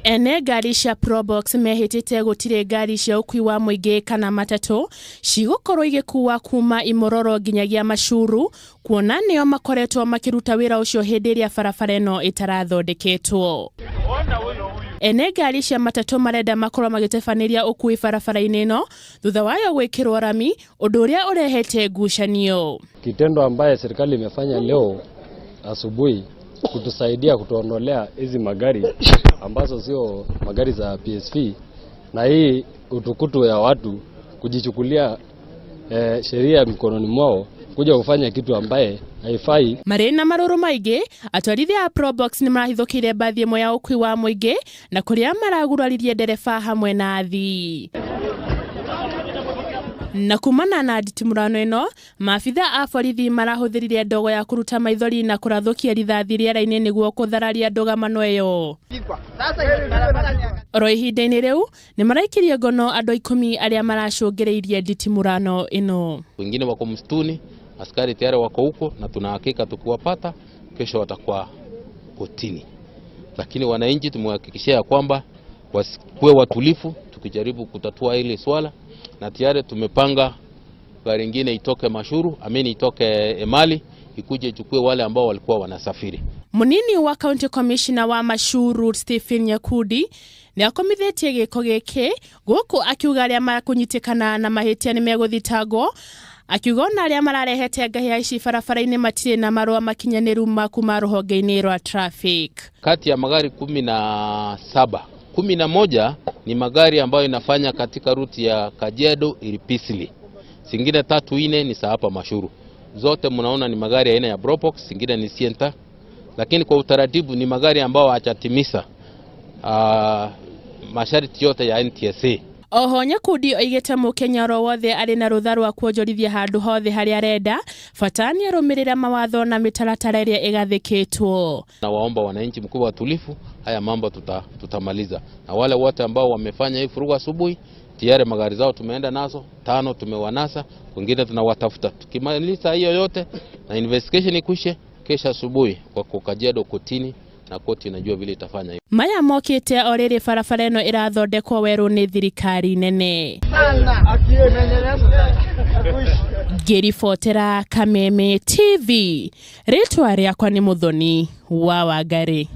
Ene ngari cia probox mehitite gutiri ngari cia ukui wa muingi kana matatu cigukorwo igikuwa kuma Imaroro nginyagia Mashuuru, kuona nio makoretwo makiruta wira ucio hindi ria barabara ino itarathondeketwo. Ene ngari cia matatu marenda makorwo magitefaniria ukui barabara-ini ino thutha wayo gwikirwo rami, undu uria urehete ngucanio. Kitendo ambaye serikali imefanya leo asubuhi kutusaidia kutuondolea hizi magari ambazo sio magari za PSV, na hii utukutu ya watu kujichukulia sheria mikononi mwao kuja kufanya kitu ambaye haifai. Marina maruru maingi atwarithia a probox ni marahithukire bathi imwe ya ukui wa muingi na kuria maraguraririe ndereba hamwe na athii. Na kumana na nditimurano ino, maabitha a borithi marahuthiririe ndogo ya kuruta maithori na kurathukia rithathi riera-ini niguo kuthararia Ndugamano iyo. Oro ihinda-ini riu ni maraikirie ngono andu 10 aria maracungiriirie nditimurano ino. Wengine wako msituni, askari tayari wako huko na tunahakika tukiwapata kesho watakuwa kotini. Lakini wananchi tumehakikishia kwamba wasikuwe watulifu tukijaribu kutatua ile swala, na tayari tumepanga gari nyingine itoke Mashuuru, itoke Emali, ikuje ichukue wale ambao walikuwa wanasafiri. Munini wa County Commissioner wa Mashuuru Stephen Nyakudi ni akomithetie giko giki guku akiuga aria makunyitikana na mahitia ni meguthitagwo, akiuga na aria mararehete ngahia ici barabara-ini matire na marua makinyaniru makuma ruhonge-ini rwa traffic. Kati ya magari 17, 11 ni magari ambayo inafanya katika ruti ya Kajiado Ilipisili. Singine 3-4 ni hapa Mashuuru. Zote mnaona ni magari aina ya probox, singine ni sienta. Lakini kwa utaratibu ni magari ambao hajatimisa masharti yote ya NTSA. Oho Nyakudi oigite Mukenya ro wothe ari na rutha rwa kuonjorithia handu hothe haria arenda, fatani arumirira mawatho na mitaratara iria igathikitwo. Na waomba wananchi mkubwa watulifu, haya mambo tutamaliza. Na wale wote ambao wamefanya hii furugu asubuhi, tayari magari zao tumeenda nazo, 5 tumewanasa, wengine tunawatafuta. Tukimaliza hiyo yote na investigation ikwishe, kesho asubuhi kwa Kajiado kotini, na koti inajua vile itafanya hiyo. Maya mokite oriri barabara ino irathondekwo weru ni thirikari nene. Ngiribotera Kameme TV, ritwa riakwa ni Muthoni wa Wangari.